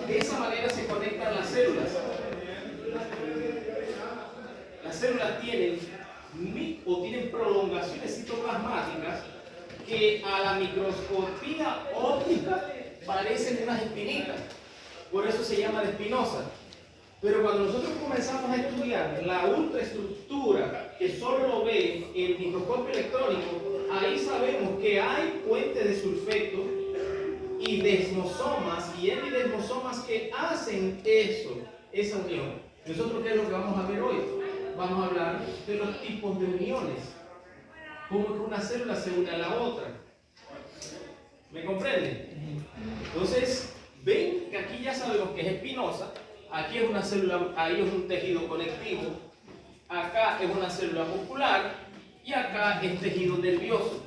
De esa manera se conectan las células. Las células tienen prolongaciones citoplasmáticas que a la microscopía óptica parecen unas espinitas. Por eso se llama de espinosa. Pero cuando nosotros comenzamos a estudiar la ultraestructura, que solo lo ve el microscopio electrónico, ahí sabemos que hay puentes de sulfeto y desmosomas y epidesmosomas que hacen esa unión. ¿Nosotros qué es lo que vamos a ver hoy? Vamos a hablar de los tipos de uniones. Cómo que una célula se une a la otra. ¿Me comprenden? Entonces, ven que aquí ya sabemos que es espinosa. Aquí es una célula, ahí es un tejido conectivo. Acá es una célula muscular. Y acá es tejido nervioso.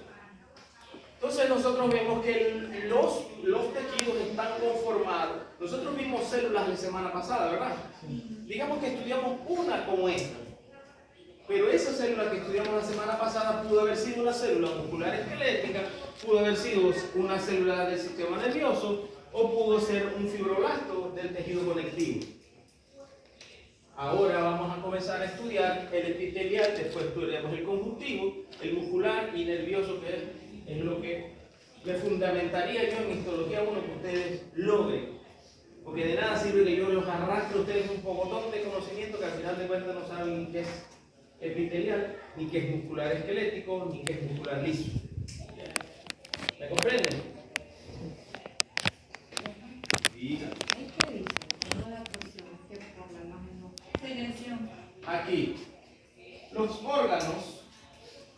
Entonces nosotros vemos que los tejidos están conformados. Nosotros vimos células la semana pasada, ¿verdad? Digamos que estudiamos una como esta. Pero esa célula que estudiamos la semana pasada pudo haber sido una célula muscular esquelética, pudo haber sido una célula del sistema nervioso o pudo ser un fibroblasto del tejido conectivo. Ahora vamos a comenzar a estudiar el epitelial, después estudiaremos el conjuntivo, el muscular y nervioso, que es lo que me fundamentaría yo en histología 1 que ustedes logren. Porque de nada sirve que yo los arrastre a ustedes un pocotón de conocimiento que al final de cuentas no saben ni qué es epitelial, ni qué es muscular esquelético, ni qué es muscular liso. ¿Me comprenden? Diga. Aquí, los órganos,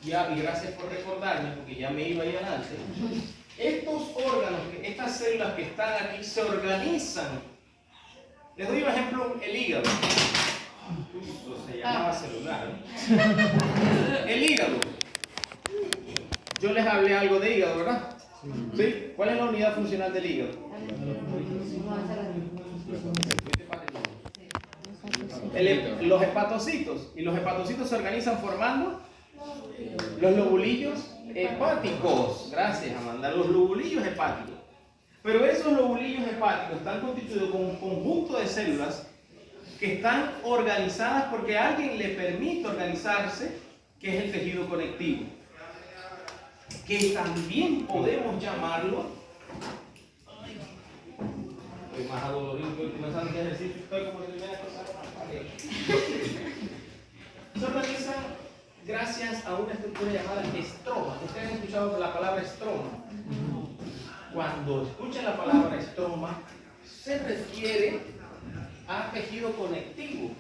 y gracias por recordarme, porque ya me iba ahí adelante. Estos órganos, estas células que están aquí, se organizan. Les doy un ejemplo, el hígado. Se llamaba celular. El hígado. Yo les hablé algo de hígado, ¿verdad? ¿Sí? ¿Cuál es la unidad funcional del hígado? Los hepatocitos. Y los hepatocitos se organizan formando los lobulillos hepáticos. Gracias, Amanda. Los lobulillos hepáticos. Pero esos lobulillos hepáticos están constituidos con un conjunto de células que están organizadas porque alguien le permite organizarse, que es el tejido conectivo. Que también podemos llamarlo. Estoy más adolorido, estoy comenzando este ejercicio, estoy como de primera cosa. Se organizan gracias a una estructura llamada estroma. Ustedes han escuchado la palabra estroma. Cuando escuchan la palabra estroma, se refiere a tejido conectivo.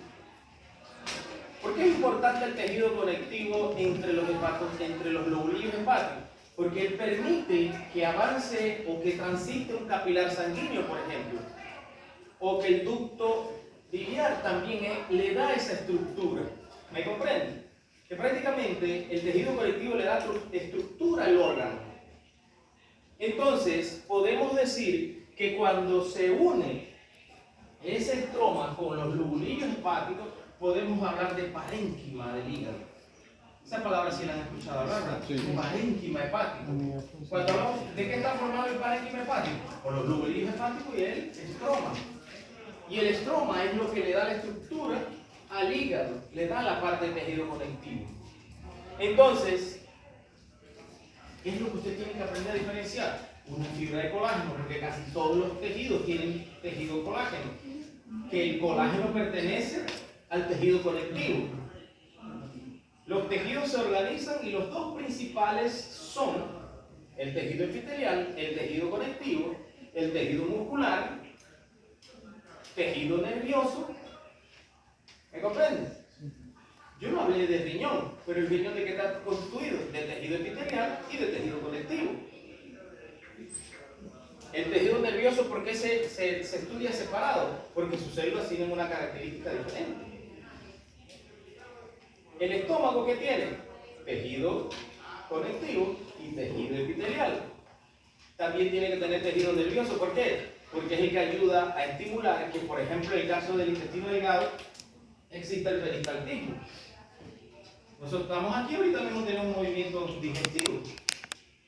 ¿Por qué es importante el tejido conectivo entre los lobulillos hepáticos? Porque él permite que avance o que transite un capilar sanguíneo, por ejemplo, o que el ducto biliar también le da esa estructura. ¿Me comprenden? Que prácticamente el tejido conectivo le da estructura al órgano. Entonces, podemos decir que cuando se une ese estroma con los lobulillos hepáticos, podemos hablar de parénquima del hígado. Esa palabra sí la han escuchado hablar, ¿verdad? Sí. Parénquima hepático. Cuando hablamos de qué está formado el parénquima hepático, con los lobulillos hepáticos y el estroma. Y el estroma es lo que le da la estructura al hígado, le da la parte del tejido conectivo. Entonces, ¿qué es lo que usted tiene que aprender a diferenciar? Una fibra de colágeno, porque casi todos los tejidos tienen tejido colágeno. Que el colágeno pertenece al tejido conectivo. Los tejidos se organizan y los dos principales son el tejido epitelial, el tejido conectivo, el tejido muscular, tejido nervioso. ¿Me comprendes? Yo no hablé de riñón, pero el riñón ¿de qué está constituido? De tejido epitelial y de tejido conectivo. El tejido nervioso, ¿por qué se estudia separado? Porque sus células tienen una característica diferente. El estómago, ¿qué tiene? Tejido conectivo y tejido epitelial. También tiene que tener tejido nervioso. ¿Por qué? Porque es el que ayuda a estimular que, por ejemplo, en el caso del intestino delgado, exista el peristaltismo. Nosotros estamos aquí, ahorita mismo tenemos un movimiento digestivo,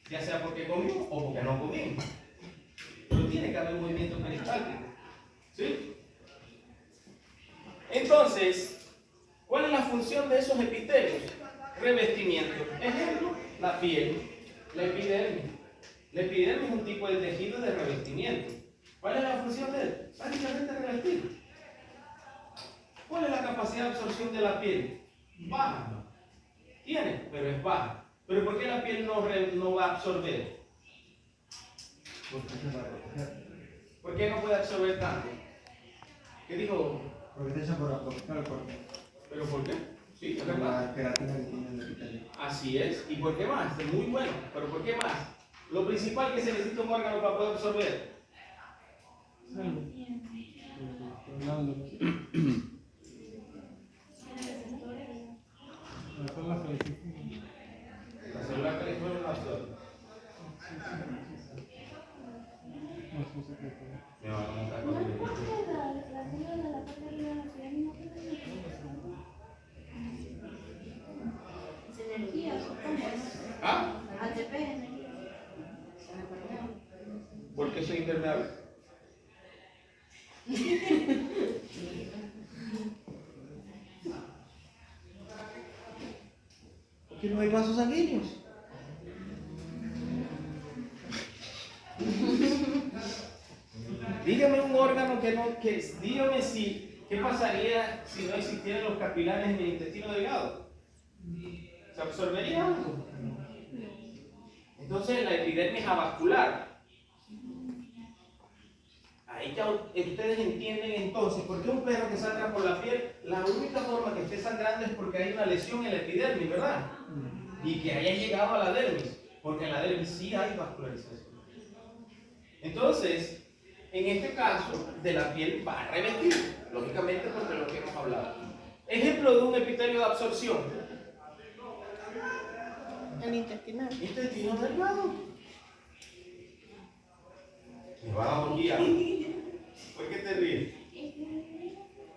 ya sea porque comimos o porque no comimos. Pero tiene que haber un movimiento peristáltico. Entonces, ¿cuál es la función de esos epitelios? Revestimiento. Ejemplo, la piel, la epidermis. La epidermis es un tipo de tejido de revestimiento. ¿Cuál es la función de él? Básicamente revestir. ¿Cuál es la capacidad de absorción de la piel? Baja. Tiene, pero es baja. ¿Pero por qué la piel no va a absorber? Porque se va a proteger. ¿Por qué no puede absorber tanto? ¿Qué dijo? Porque está hecha por proteger el cuerpo. ¿Pero por qué? Sí, es Por verdad. la queratina que tiene el epitelio. Así es. ¿Y por qué más? Es muy bueno. ¿Pero por qué más? Lo principal que se necesita un órgano para poder absorber. La célula que no lo absorbe. Me van a montar con el ¿Ah? ¿Por qué soy impermeable? Porque no hay vasos sanguíneos. Dígame un órgano dígame qué pasaría si no existieran los capilares en el intestino delgado. ¿Se absorbería algo? Entonces la epidermis avascular. Ahí ya ustedes entienden entonces por qué un perro que sangra por la piel, la única forma que esté sangrando es porque hay una lesión en la epidermis, ¿verdad? Y que haya llegado a la dermis, porque en la dermis sí hay vascularización. Entonces, en este caso, de la piel va a revestir, lógicamente porque es lo que hemos hablado. Ejemplo de un epitelio de absorción. El intestinal. Intestino delgado. Me va a guiar. ¿Por qué te ríes?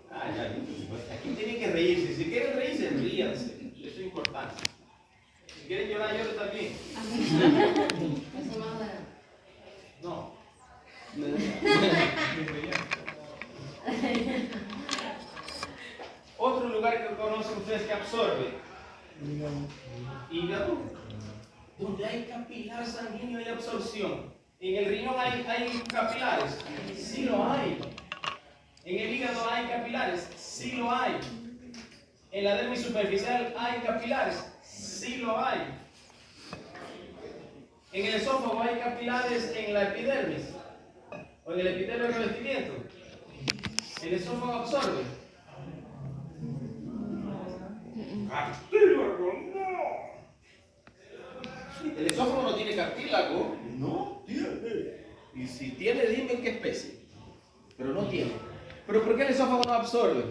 Ah, ya, aquí tienen que reírse. Si quieren reírse, ríanse. Eso es importante. Si quieren llorar, lloren también. No. Otro lugar que conocen ustedes que absorbe. Hígado. Donde hay capilar sanguíneo y absorción. ¿En el riñón hay capilares? Sí lo hay. ¿En el hígado hay capilares? Sí lo hay. ¿En la dermis superficial hay capilares? Sí lo hay. ¿En el esófago hay capilares en la epidermis? ¿O en el epitelio de revestimiento? ¿El esófago absorbe? ¡Cartílago! ¡No! ¿El esófago no tiene cartílago? No tiene. Y si tiene, dime qué especie. Pero no tiene. ¿Pero por qué el esófago no absorbe?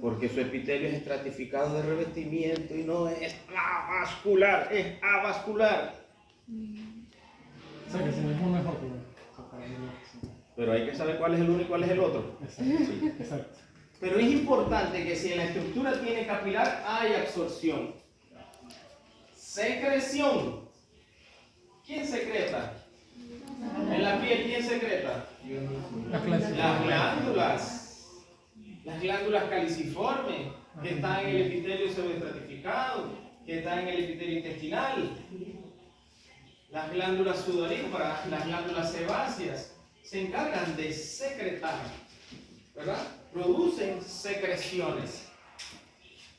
Porque su epitelio es estratificado de revestimiento y no es avascular, es avascular. O sea que si no es uno es otro. Pero hay que saber cuál es el uno y cuál es el otro. Exacto. Sí. Exacto. Pero es importante que si en la estructura tiene capilar, hay absorción. Secreción. ¿Quién secreta? En la piel, ¿quién secreta? Las glándulas. Las glándulas caliciformes, que están en el epitelio subestratificado, que están en el epitelio intestinal. Las glándulas sudoríparas, las glándulas sebáceas, se encargan de secretar, ¿verdad? Producen secreciones.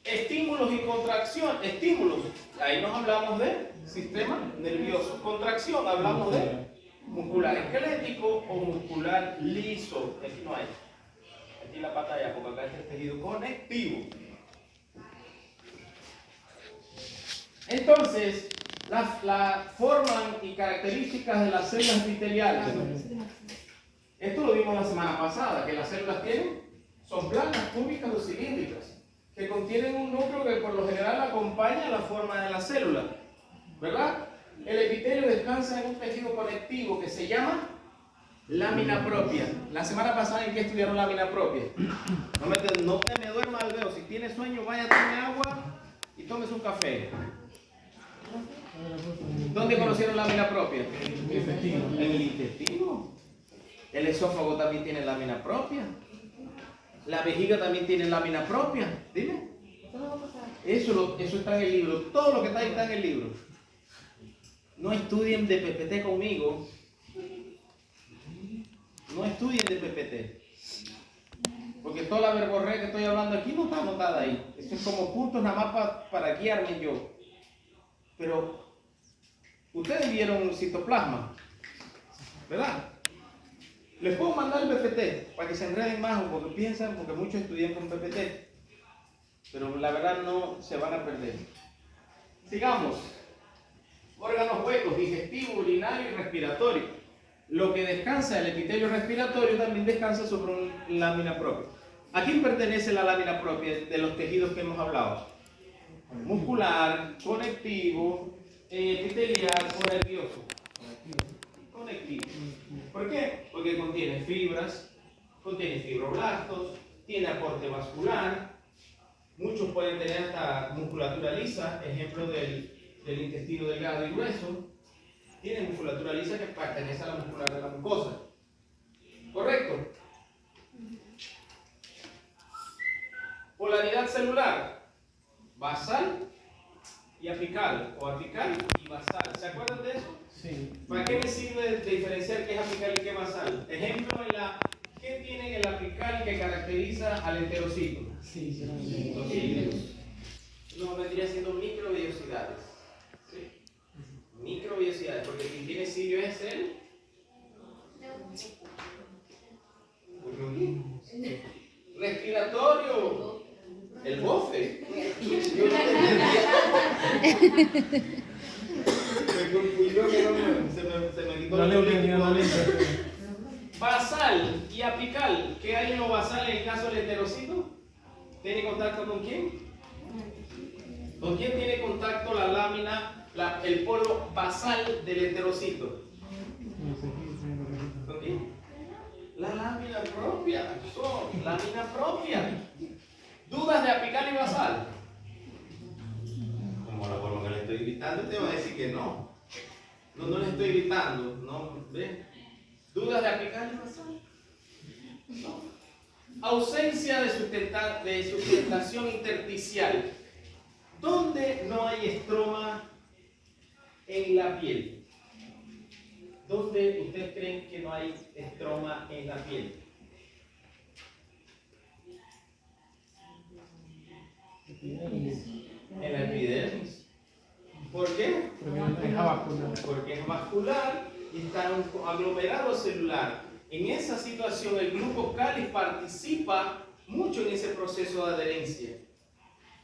Estímulos y contracción. Estímulos, ahí nos hablamos de sistema nervioso. Contracción, hablamos de muscular esquelético o muscular liso. Aquí no hay. Aquí la pantalla, porque acá está el tejido conectivo. Entonces, la forma y características de las células epiteliales. Esto lo vimos la semana pasada, que las células son planas, cúbicas o cilíndricas, que contienen un núcleo que por lo general acompaña la forma de la célula, ¿verdad? El epitelio descansa en un tejido conectivo que se llama lámina propia. La semana pasada, ¿en qué estudiaron lámina propia? No me duerma al veo. Si tiene sueño, vaya a tomar agua y tómese un café. ¿Dónde conocieron lámina propia? En el intestino. El esófago también tiene lámina propia. La vejiga también tiene lámina propia. Dime. Eso está en el libro. Todo lo que está ahí está en el libro. No estudien de PPT conmigo. No estudien de PPT. Porque toda la verborrea que estoy hablando aquí no está anotada ahí. Esto es como puntos nada más para guiarme yo. Pero ustedes vieron citoplasma, ¿verdad? Les puedo mandar el PPT para que se enreden más, porque piensan, porque muchos estudian con PPT. Pero la verdad no se van a perder. Sigamos. Órganos huecos, digestivo, urinario y respiratorio. Lo que descansa, el epitelio respiratorio, también descansa sobre una lámina propia. ¿A quién pertenece la lámina propia de los tejidos que hemos hablado? Muscular, conectivo, epitelial o nervioso. Conectivo. ¿Por qué? Porque contiene fibras, contiene fibroblastos, tiene aporte vascular. Muchos pueden tener hasta musculatura lisa, ejemplo del intestino delgado y grueso. Tiene musculatura lisa que pertenece a la muscular de la mucosa. ¿Correcto? Polaridad celular. Basal y apical. O apical y basal. ¿Se acuerdan de eso? Sí. ¿Para qué me sirve de diferenciar qué es apical y qué es basal? Ejemplo, ¿qué tiene el apical que caracteriza al enterocito? Sí, será Los cilios. No, vendría siendo microvellosidades. ¿Sí? Microvellosidades, porque quien tiene cilio es el respiratorio, el bofe. Yo no me confundió que se me quitó No el le líquido. no le Basal y apical. ¿Qué hay en lo basal en el caso del enterocito? ¿Tiene contacto con quién? ¿Con quién tiene contacto la lámina, el polo basal del enterocito? ¿Con quién? La lámina propia. Lámina propia. ¿Dudas de apical y basal? Como la forma que le estoy gritando, te va a decir que no. No le estoy gritando. No, ¿ven? ¿Dudas de apical y basal? No. Ausencia de sustentación intersticial. ¿Dónde no hay estroma en la piel? ¿Dónde ustedes creen que no hay estroma en la piel? En la epidermis. ¿Por qué? Porque es vascular. Porque es vascular y está en un aglomerado celular. En esa situación el grupo cáliz participa mucho en ese proceso de adherencia.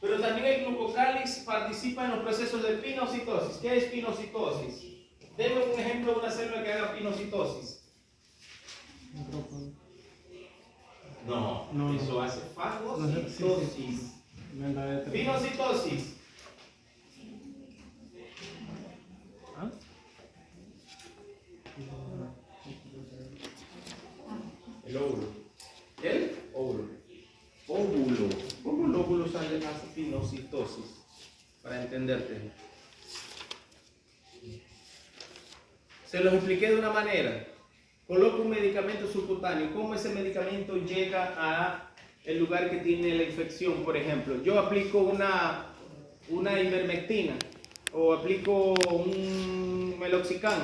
Pero también el grupo cáliz participa en los procesos de pinocitosis. ¿Qué es pinocitosis? Denme un ejemplo de una célula que haga pinocitosis. No, eso hace fagocitosis. Pinocitosis. ¿Ah? El óvulo. ¿El? Óvulo. Óvulo. ¿Cómo el óvulo hace pinocitosis? Para entenderte. Se los expliqué de una manera. Coloco un medicamento subcutáneo. ¿Cómo ese medicamento llega a el lugar que tiene la infección? Por ejemplo, yo aplico una ivermectina o aplico un meloxicam.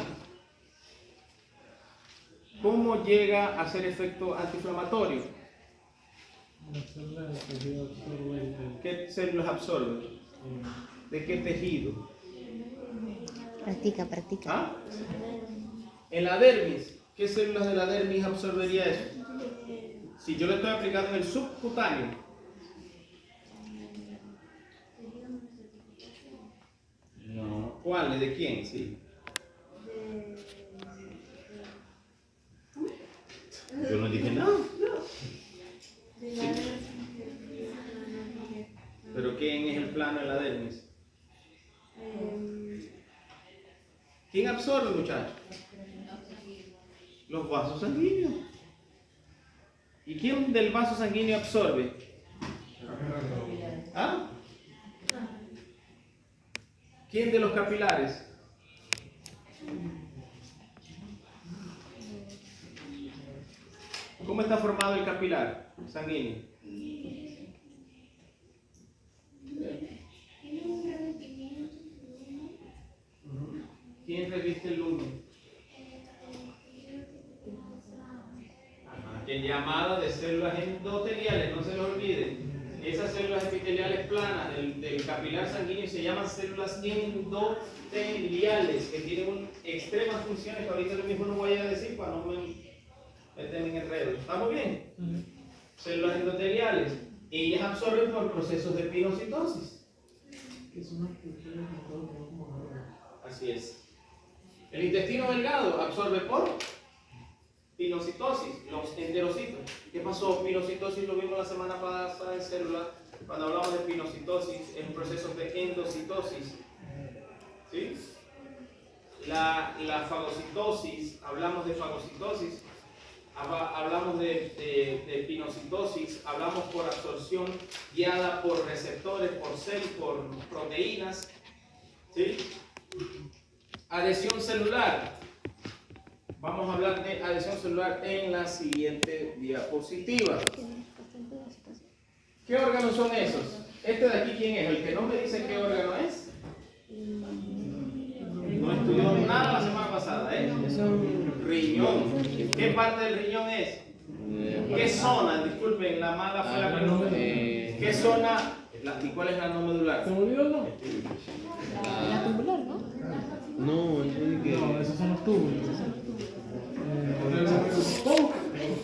¿Cómo llega a hacer efecto antiinflamatorio? ¿Qué células absorbe? ¿De qué tejido? Practica. ¿Ah? En la dermis, ¿qué células de la dermis absorbería eso? Si yo le estoy aplicando en el subcutáneo. No. ¿Cuáles? ¿De quién? Sí. Yo no dije nada. Sí. ¿Pero quién es el plano de la dermis? ¿Quién absorbe, muchachos? Los vasos sanguíneos. ¿Y quién del vaso sanguíneo absorbe? ¿Ah? ¿Quién de los capilares? ¿Cómo está formado el capilar sanguíneo? ¿Quién reviste el lumen? En llamada de células endoteliales, no se lo olviden. Esas células epiteliales planas del capilar sanguíneo se llaman células endoteliales, que tienen extremas funciones que ahorita lo mismo no voy a decir para no me meterme en enredo. ¿Estamos bien? Células endoteliales. Ellas absorben por procesos de pinocitosis. Así es. El intestino delgado absorbe por pinocitosis, los enterocitos. ¿Qué pasó? Pinocitosis lo vimos la semana pasada en célula, cuando hablamos de pinocitosis, en procesos de endocitosis. ¿Sí? La fagocitosis, hablamos de fagocitosis, hablamos de pinocitosis, hablamos por absorción guiada por receptores, por proteínas. ¿Sí? Adhesión celular. Vamos a hablar de adhesión celular en la siguiente diapositiva. ¿Qué órganos son esos? Este de aquí, ¿quién es? El que no me dice qué órgano es. No estudió nada la semana pasada, ¿eh? Es un riñón. ¿Qué parte del riñón es? ¿Qué zona? Disculpen, la mala fue la pregunta. ¿Qué zona? ¿Y cuál es la no medular? ¿Se me olvidó no? La tubular, ¿no? No, No, esos son los túbulos.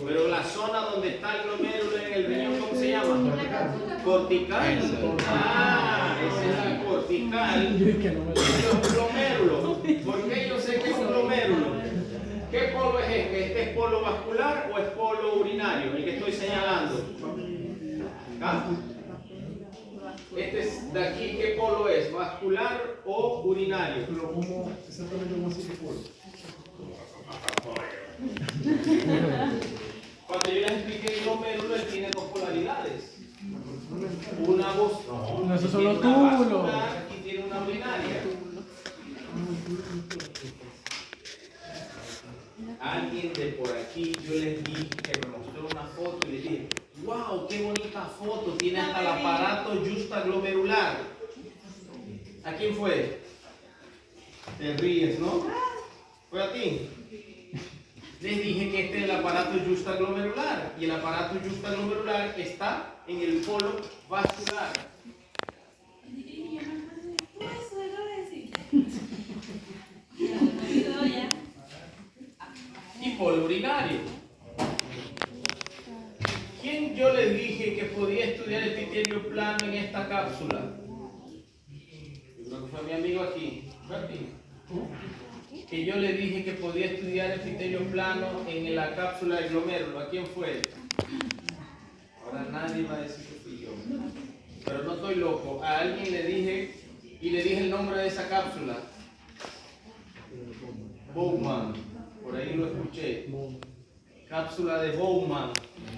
Pero la zona donde está el glomérulo en el riñón, ¿cómo se llama? Cortical. Ah, esa es la cortical. Los glomérulos. ¿Por qué yo sé que es un glomérulo? ¿Qué polo es este? ¿Este es polo vascular o es polo urinario? El que estoy señalando. ¿Ah? Este es de aquí, ¿qué polo es? ¿Vascular o urinario? Pero ¿cómo exactamente cómo así que polo? Cuando yo les expliqué el glomérulo, él tiene dos polaridades. Una voz. No, esos son tiene los una túbulos. vascular y tiene una urinaria. Alguien de por aquí, yo les dije que me mostró una foto y les dije, wow, qué bonita foto, tiene hasta el aparato justaglomerular. ¿A quién fue? Te ríes, ¿no? ¿Fue a ti? Les dije que este es el aparato justaglomerular y el aparato justaglomerular está en el polo vascular. Y polo urinario. ¿Quién yo le dije que podía estudiar el epitelio plano en esta cápsula? Yo creo que fue mi amigo aquí. ¿Fue a ti? Que yo le dije que podía estudiar el epitelio plano en la cápsula del glomérulo. ¿A quién fue? Ahora nadie va a decir que fui yo. Pero no estoy loco. A alguien le dije y le dije el nombre de esa cápsula. Bowman. Por ahí lo escuché. Cápsula de Bowman.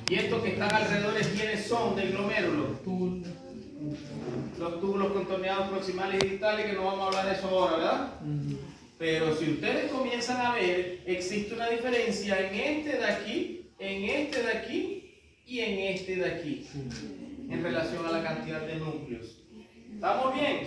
¿Y estos que están alrededor, quiénes son del glomérulo? Los túbulos contorneados proximales y distales, que no vamos a hablar de eso ahora, ¿verdad? Pero si ustedes comienzan a ver, existe una diferencia en este de aquí, en este de aquí y en este de aquí, en relación a la cantidad de núcleos. ¿Estamos bien?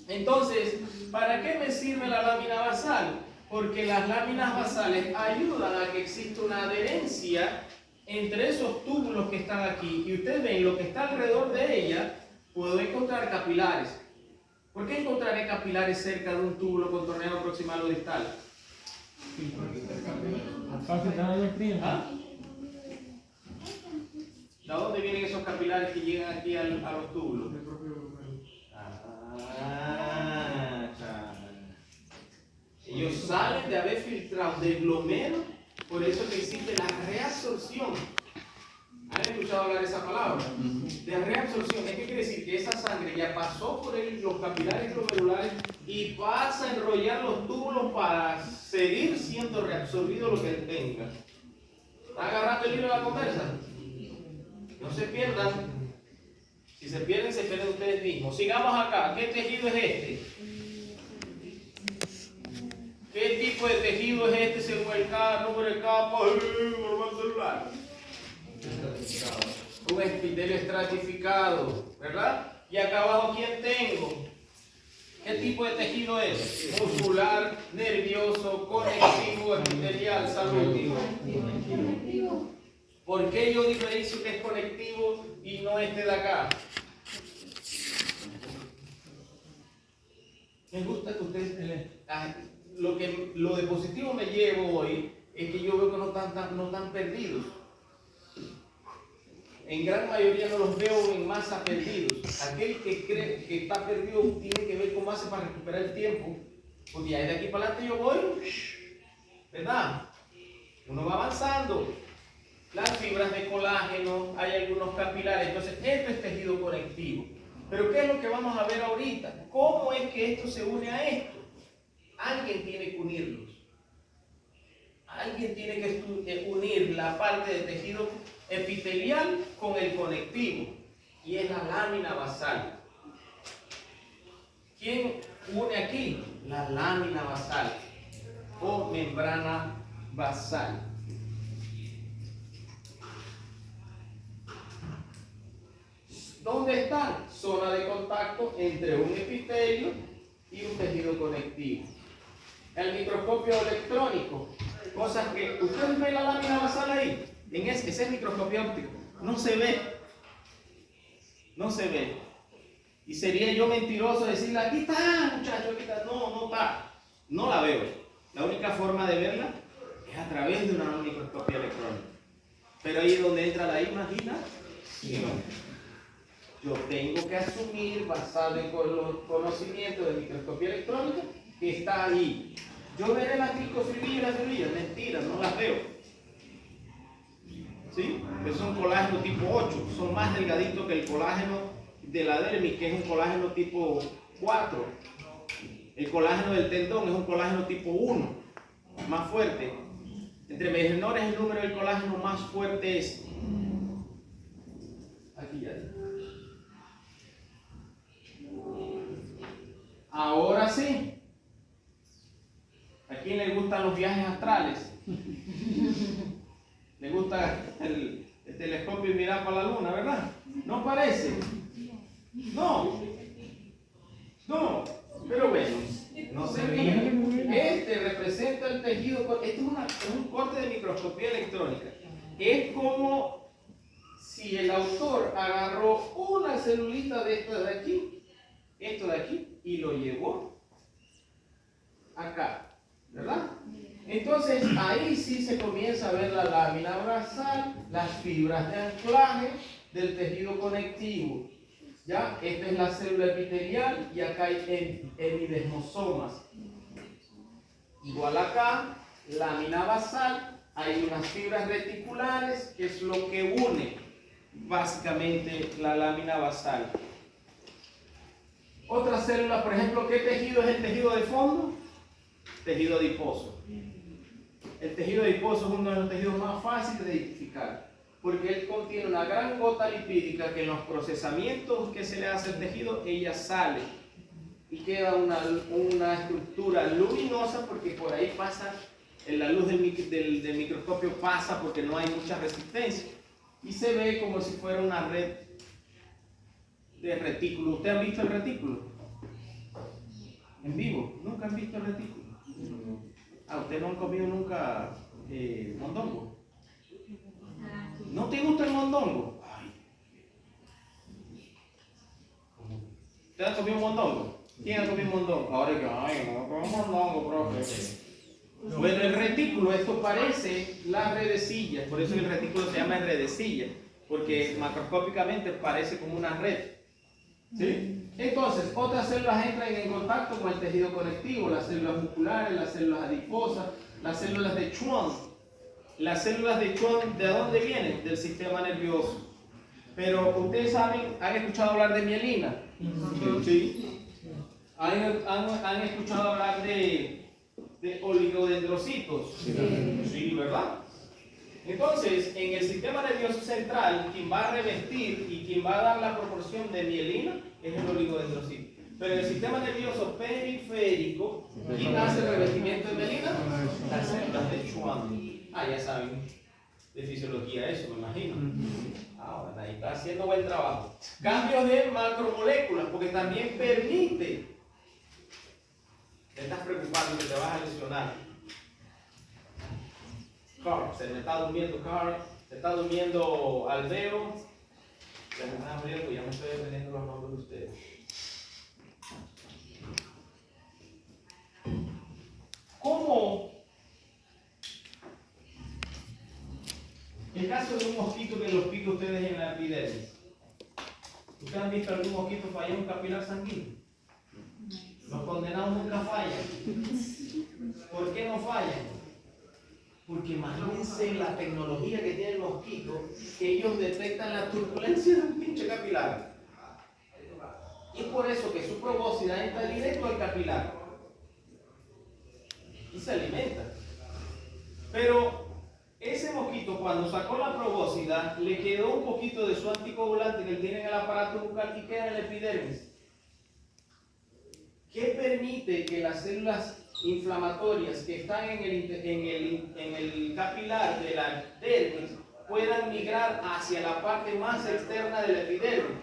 Entonces, ¿para qué me sirve la lámina basal? Porque las láminas basales ayudan a que exista una adherencia entre esos túbulos que están aquí. Y ustedes ven, lo que está alrededor de ella, puedo encontrar capilares. ¿Por qué encontraré capilares cerca de un túbulo contorneado proximal o distal? ¿Ah? ¿De dónde vienen esos capilares que llegan aquí a los túbulos? Ellos salen de haber filtrado del glomérulo, por eso que existe la reabsorción. ¿Han escuchado hablar de esa palabra? De reabsorción. ¿Qué quiere decir? Que esa sangre ya pasó por los capilares glomerulares y pasa a enrollar los túbulos para seguir siendo reabsorbido lo que tenga. ¿Está agarrando el hilo de la conversa? No se pierdan. Si se pierden ustedes mismos. Sigamos acá. ¿Qué tejido es este? ¿Qué tipo de tejido es este según el número de capa normal celular? Un epitelio estratificado, ¿verdad? Y acá abajo, ¿quién tengo? ¿Qué tipo de tejido es? Muscular, nervioso, conectivo, epitelial, salud. ¿Por qué yo diferencio que es conectivo y no este de acá? Me gusta que ustedes, lo de positivo me llevo hoy es que yo veo que no están perdidos. En gran mayoría no los veo en masa perdidos. Aquel que cree que está perdido tiene que ver cómo hace para recuperar el tiempo. Porque ya de aquí para adelante yo voy, ¿verdad? Uno va avanzando. Las fibras de colágeno, hay algunos capilares. Entonces, esto es tejido conectivo. Pero ¿qué es lo que vamos a ver ahorita? ¿Cómo es que esto se une a esto? Alguien tiene que unirlos. Alguien tiene que unir la parte de tejido epitelial con el conectivo. Y es la lámina basal. ¿Quién une aquí? La lámina basal o membrana basal. ¿Dónde están? Zona de contacto entre un epitelio y un tejido conectivo. El microscopio electrónico, cosas que ustedes ven la lámina basal ahí, en ese es microscopio óptico, no se ve, no se ve. Y sería yo mentiroso decirle, aquí está, muchacho, aquí está. No, no está, no la veo. La única forma de verla es a través de una microscopía electrónica. Pero ahí es donde entra la imaginación. Yo tengo que asumir, basado en los conocimientos de microscopía electrónica, que está ahí. Yo veré las microfibrilas y las fibrillas, mentira, no las veo. ¿Sí? Pero son colágeno tipo 8, son más delgaditos que el colágeno de la dermis, que es un colágeno tipo 4. El colágeno del tendón es un colágeno tipo 1, más fuerte. Entre menores el número del colágeno más fuerte es. Aquí ya. Ahora sí. ¿A quién le gustan los viajes astrales? ¿Le gusta el telescopio y mirar para la luna, verdad? ¿No parece? No. No. Pero bueno, no se ríen. Este representa el tejido. Este es un corte de microscopía electrónica. Es como si el autor agarró una celulita de esto de aquí, y lo llevó acá, ¿verdad? Entonces ahí sí se comienza a ver la lámina basal, las fibras de anclaje del tejido conectivo. ¿Ya? Esta es la célula epitelial y acá hay hemidesmosomas. Igual acá, lámina basal, hay unas fibras reticulares, que es lo que une básicamente la lámina basal. Otra célula, por ejemplo, ¿qué tejido es el tejido de fondo? Tejido adiposo. El tejido adiposo es uno de los tejidos más fáciles de identificar, porque él contiene una gran gota lipídica que en los procesamientos que se le hace al tejido, ella sale y queda una estructura luminosa, porque por ahí pasa, la luz del microscopio pasa porque no hay mucha resistencia y se ve como si fuera una red de retículo. ¿Ustedes han visto el retículo? ¿En vivo? ¿Nunca han visto el retículo? Ah, ¿ustedes no han comido nunca mondongo? ¿No te gusta el mondongo? Ay. ¿Ustedes han comido mondongo? ¿Quién ha comido mondongo? Ahora que, ay, no como mondongo, profe. Bueno, el retículo, esto parece la redecilla, por eso el retículo se llama redecilla, porque macroscópicamente parece como una red. ¿Sí? Entonces, otras células entran en contacto con el tejido conectivo, las células musculares, las células adiposas, las células de Schwann. Las células de Schwann, ¿de dónde vienen? Del sistema nervioso. Pero ustedes saben, ¿han escuchado hablar de mielina? Sí. ¿Han escuchado hablar de oligodendrocitos? Sí, ¿verdad? Entonces, en el sistema nervioso central, quien va a revestir y quien va a dar la proporción de mielina es el oligodendrocito. Pero en el sistema nervioso periférico, ¿quién hace el revestimiento de mielina? Las células de Schwann. Ah, ya saben. de fisiología eso, me imagino. Ah, bueno, ahí está haciendo buen trabajo. Cambios de macromoléculas, porque también permite. Te estás preocupando que te vas a lesionar. Carl, se me está durmiendo Carl, se está durmiendo Alveo. Ya me están abriendo, ya me estoy aprendiendo los nombres de ustedes. ¿Cómo? El caso de un mosquito que los pica ustedes en la epidermis. ¿Ustedes han visto algún mosquito fallar un capilar sanguíneo? Los condenados nunca fallan. ¿Por qué no fallan? Porque imagínense la tecnología que tiene el mosquito, que ellos detectan la turbulencia de un pinche capilar. Y es por eso que su probóscide entra directo al capilar. Y se alimenta. Pero ese mosquito, cuando sacó la probóscide, le quedó un poquito de su anticoagulante que él tiene en el aparato bucal y queda en la epidermis. ¿Qué permite que las células inflamatorias que están en el capilar de la dermis puedan migrar hacia la parte más externa de la epidermis?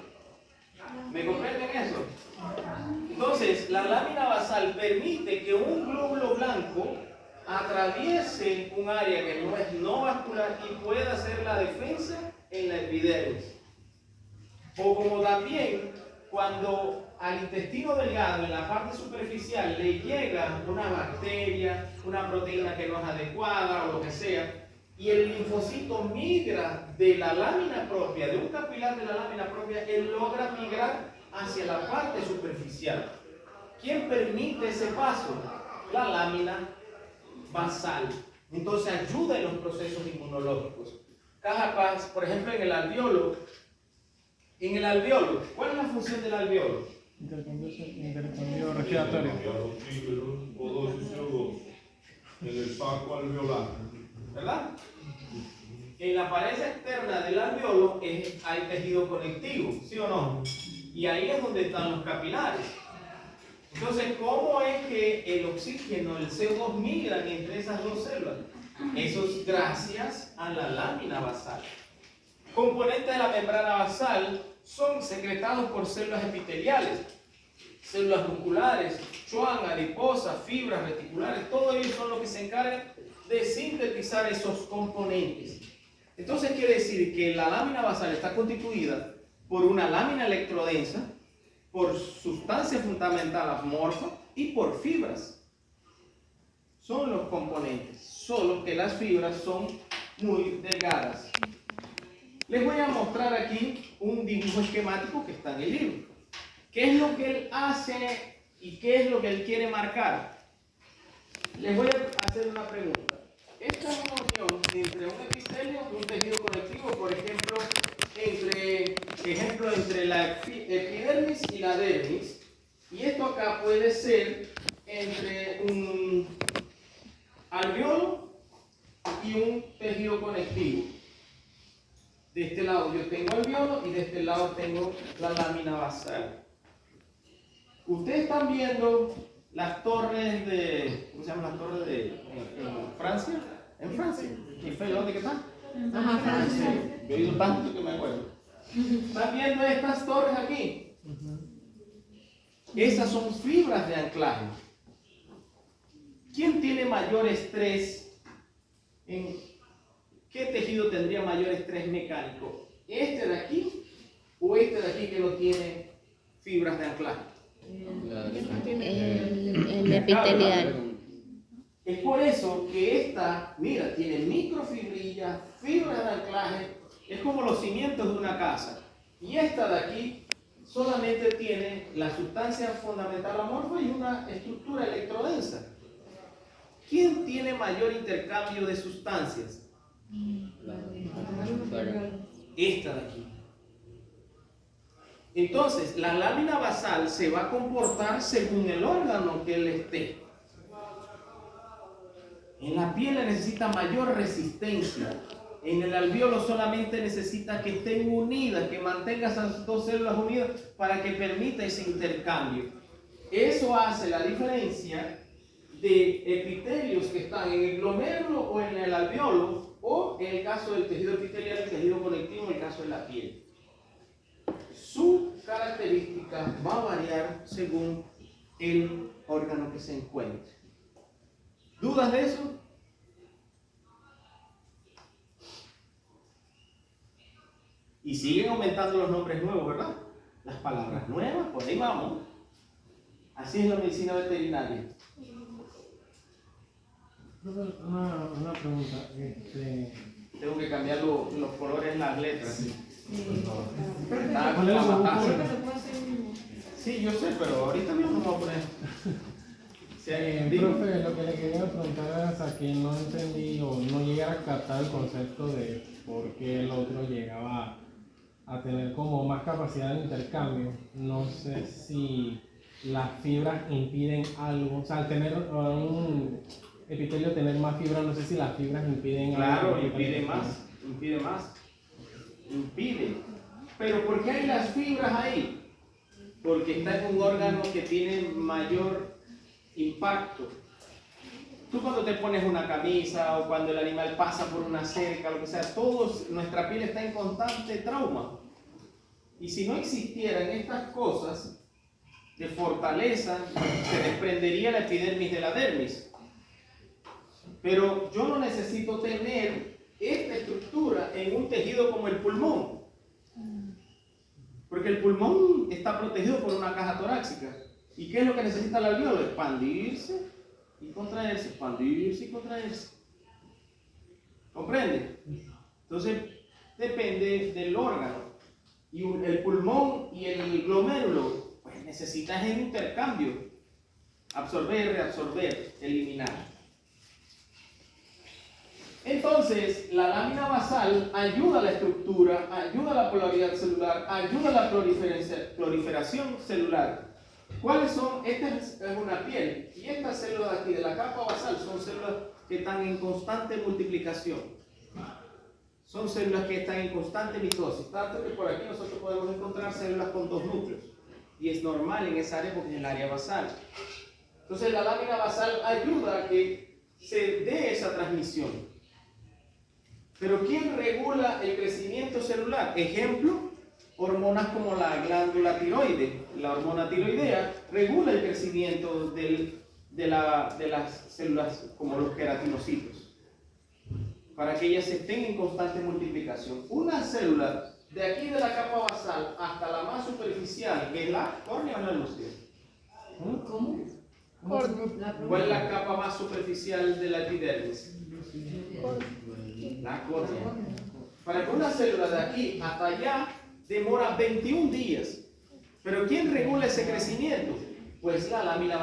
¿Me comprenden eso? Entonces, la lámina basal permite que un glóbulo blanco atraviese un área que no es no vascular y pueda hacer la defensa en la epidermis. O como también cuando al intestino delgado, en la parte superficial, le llega una bacteria, una proteína que no es adecuada o lo que sea, y el linfocito migra de la lámina propia, de un capilar de la lámina propia, él logra migrar hacia la parte superficial. ¿Quién permite ese paso? La lámina basal. Entonces ayuda en los procesos inmunológicos. Por ejemplo, en el alveolo, ¿cuál es la función del alveolo? Intercambio respiratorio. En el saco alveolar. ¿Verdad? En la pared externa del alveolo hay tejido conectivo, ¿sí o no? Y ahí es donde están los capilares. Entonces, ¿cómo es que el oxígeno, el CO2 migran entre esas dos células? Eso es gracias a la lámina basal. Componentes de la membrana basal son secretados por células epiteliales, células musculares, Schwann, adiposas, fibras reticulares, todos ellos son los que se encargan de sintetizar esos componentes. Entonces quiere decir que la lámina basal está constituida por una lámina electrodensa, por sustancia fundamental amorfa y por fibras. Son los componentes, solo que las fibras son muy delgadas. Les voy a mostrar aquí un dibujo esquemático que está en el libro. ¿Qué es lo que él hace y qué es lo que él quiere marcar? Les voy a hacer una pregunta. Esta es una unión entre un epitelio y un tejido conectivo, por ejemplo, entre la epidermis y la dermis. Y esto acá puede ser entre un alveolo y un tejido conectivo. De este lado yo tengo alveolo y de este lado tengo la lámina basal. Ustedes están viendo las torres de, ¿cómo se llaman las torres en Francia? En Francia. ¿Y fue dónde que están? Ajá, Francia. Yo he ido tanto que me acuerdo. ¿Están viendo estas torres aquí? Esas son fibras de anclaje. ¿Quién tiene mayor estrés? ¿Qué tejido tendría mayor estrés mecánico? ¿Este de aquí o este de aquí que no tiene fibras de anclaje? El epitelial. Es por eso que esta, mira, tiene microfibrillas, fibras de anclaje, es como los cimientos de una casa. Y esta de aquí solamente tiene la sustancia fundamental amorfa y una estructura electrodensa. ¿Quién tiene mayor intercambio de sustancias? Esta de aquí. Entonces, la lámina basal se va a comportar según el órgano que él esté. En la piel necesita mayor resistencia. En el alveolo solamente necesita que estén unidas, que mantenga esas dos células unidas para que permita ese intercambio. Eso hace la diferencia de epitelios que están en el glomérulo o en el alveolo o en el caso del tejido epitelial, el tejido conectivo en el caso de la piel. Su característica va a variar según el órgano que se encuentre. ¿Dudas de eso? Y siguen aumentando los nombres nuevos, ¿verdad? Las palabras nuevas, por ahí vamos. Así es la medicina veterinaria. Una pregunta. Tengo que cambiar los colores en las letras. Sí. Está ¿Cuál es la como matarse. solución? Sí, yo sé, pero ahorita mismo no voy a poner. Dime. Profe, lo que le quería preguntar es a que no entendí o no llegara a captar el concepto de por qué el otro llegaba a tener como más capacidad de intercambio. No sé si las fibras impiden algo, o sea, al tener un epitelio tener más fibras, no sé si las fibras impiden algo. Claro, impide más. Pero ¿por qué hay las fibras ahí? Porque está en un órgano que tiene mayor impacto. Tú cuando te pones una camisa o cuando el animal pasa por una cerca, lo que sea, nuestra piel está en constante trauma. Y si no existieran estas cosas de fortaleza, se desprendería la epidermis de la dermis. Pero yo no necesito tener esta estructura en un tejido como el pulmón. Porque el pulmón está protegido por una caja torácica. ¿Y qué es lo que necesita el alveolo? Expandirse y contraerse, expandirse y contraerse. ¿Comprende? Entonces, depende del órgano. Y el pulmón y el glomérulo, pues necesitan el intercambio. Absorber, reabsorber, eliminar. Entonces, la lámina basal ayuda a la estructura, ayuda a la polaridad celular, ayuda a la proliferación celular. ¿Cuáles son? Esta es una piel y estas células de aquí de la capa basal son células que están en constante multiplicación. Son células que están en constante mitosis, tanto que por aquí nosotros podemos encontrar células con 2 núcleos y es normal en esa área porque es el área basal. Entonces la lámina basal ayuda a que se dé esa transmisión. Pero ¿quién regula el crecimiento celular? Ejemplo, hormonas como la glándula tiroide. La hormona tiroidea regula el crecimiento de las células como los queratinocitos, para que ellas estén en constante multiplicación. Una célula de aquí de la capa basal hasta la más superficial, que es la córnea o la lúcida. ¿Cómo? ¿Cuál es la capa más superficial de la epidermis? La córnea. Para que una célula de aquí hasta allá demora 21 días. Pero ¿quién regula ese crecimiento? Pues la lámina